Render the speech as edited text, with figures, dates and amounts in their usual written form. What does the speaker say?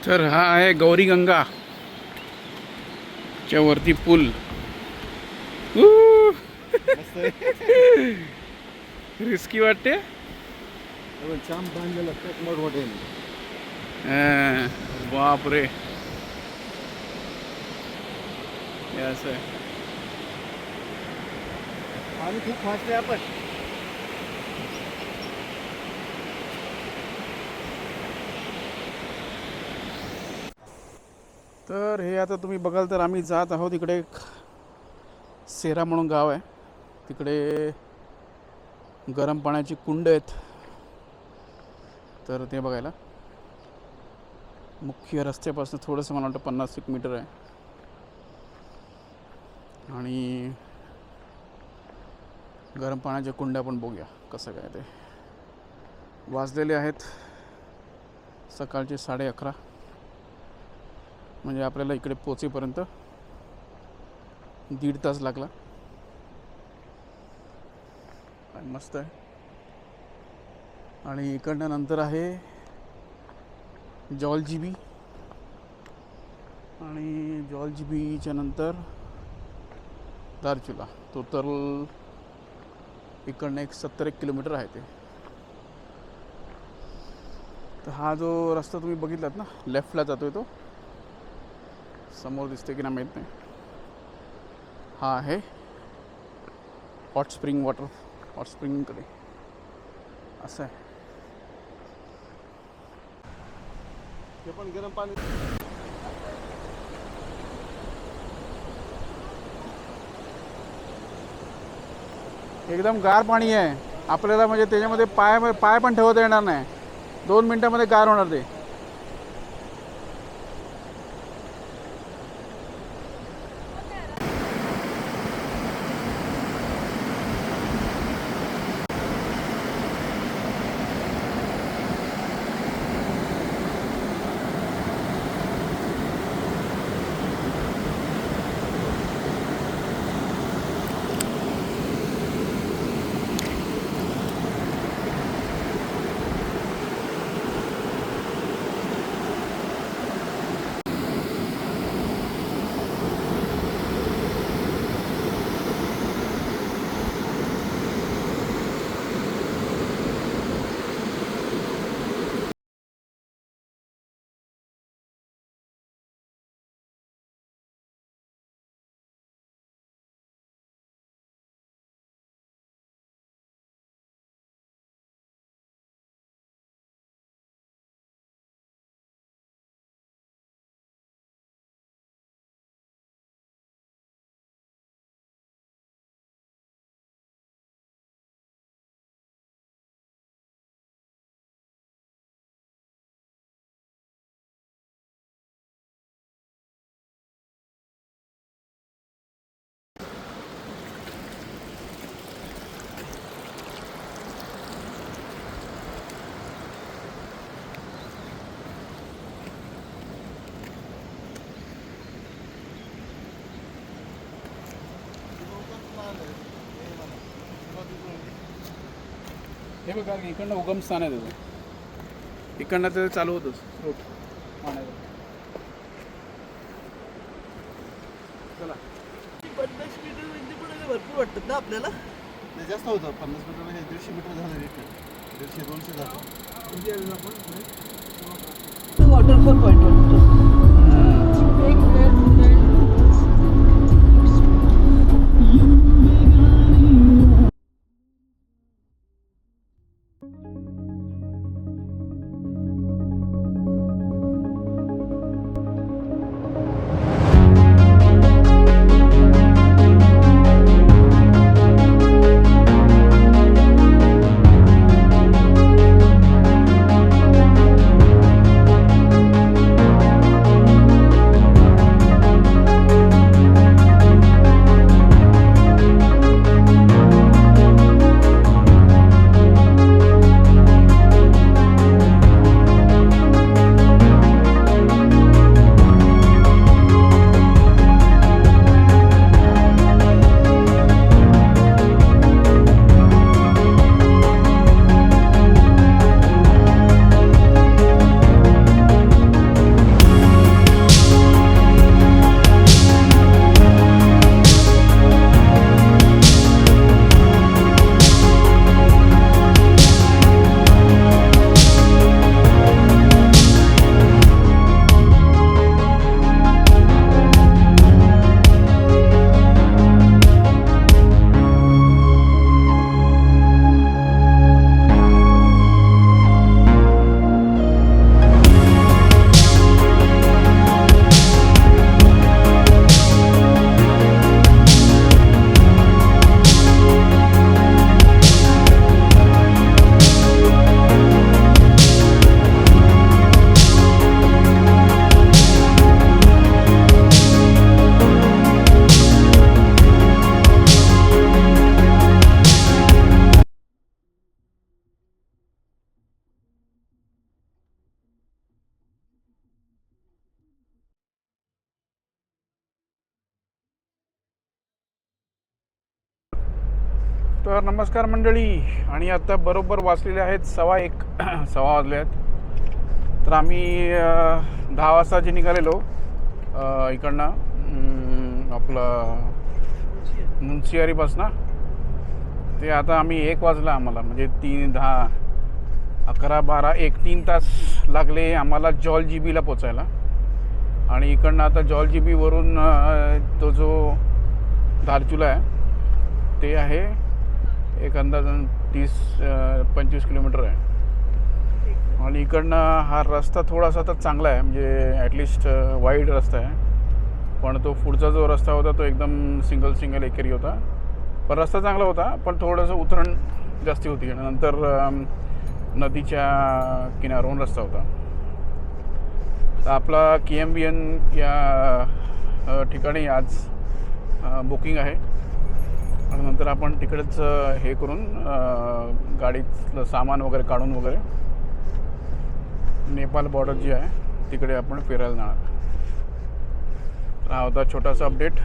तर हा आहे गौरीगंगा च्या वरती पूल. रिस्की वाटते. बाप रे, असं आहे. पाणी खूप फास्ट आहे. आपण तर हे आता तुम्ही बघाल तर आम्ही जात आहोत इकडे. एक सेरा म्हणून गाव आहे, तिकडे गरम पाण्याची कुंड आहेत. तर ते बघायला मुख्य रस्त्यापासून थोडंसं मला वाटतं 50 मीटर आहे. आणि गरम पाण्याच्या कुंड आपण बघूया कसं काय ते. वाजलेले आहेत सकाळचे 11:30. म्हणजे आपल्याला इकडे पोचेपर्यंत 1.5 तास लागला. मस्त आहे. आणि इकडनं नंतर आहे जॉलजिबी, आणि जॉलजिबीच्या नंतर धारचुला. टोटल इकडनं 70 किलोमीटर आहे ते. तर हा जो रस्ता तुम्ही बघितलात ना, लेफ्टला जातोय तो, समोर दिसते की नाही माहीत नाही, हा आहे हॉट स्प्रिंग वॉटर. हॉट स्प्रिंगकडे असं आहे. ते पण गरम पाणी. एकदम गार पाणी आहे आपल्याला. म्हणजे त्याच्यामध्ये पाय पण ठेवता येणार नाही. 2 मिनटामध्ये गार होणार ते. बघा इकडनं उगम स्थान आहे त्याचं, इकडनं ते चालू होतंच स्रोत पाण्याचं. चला 50 मीटर म्हणजे पण भरपूर वाटतात ना आपल्याला. ते जास्त होतं 50 मीटर म्हणजे 150 मीटर झालं रिटर्न 150-200 झालं. वॉटरफॉल पॉईंट वाटतो. तर नमस्कार मंडळी, आणि आता बरोबर वाजलेले आहेत 1:15 सव्वा वाजले आहेत. तर आम्ही 10 वाजता जे निघालेलो इकडनं आपलं मुन्सियारीपासनं, ते आता आम्ही 1 वाजला आम्हाला, म्हणजे 3, 10, 11, 12, 1, 3 तास लागले आम्हाला जॉलजिबीला पोचायला. आणि इकडनं आता जॉलजिबीवरून तो जो धारचुला आहे ते आहे एक अंदाजन 30-25 किलोमीटर आहे. आणि इकडनं हा रस्ता थोडासा तर चांगला आहे, म्हणजे ॲटलिस्ट वाईड रस्ता आहे. पण तो पुढचा जो रस्ता होता तो एकदम सिंगल एकेरी होता. पण रस्ता चांगला होता, पण थोडंसं उतरण जास्ती होती. आणि नंतर नदीच्या किनाऱ्यावरून रस्ता होता. तर आपला KMBN या ठिकाणी आज बुकिंग आहे. आणि नंतर आपण तिकडेच हे करून गाडीतलं सामान वगैरे काढून वगैरे नेपाळ बॉर्डर जी आहे तिकडे आपण फिरायला जाणार. हा होता छोटासा अपडेट.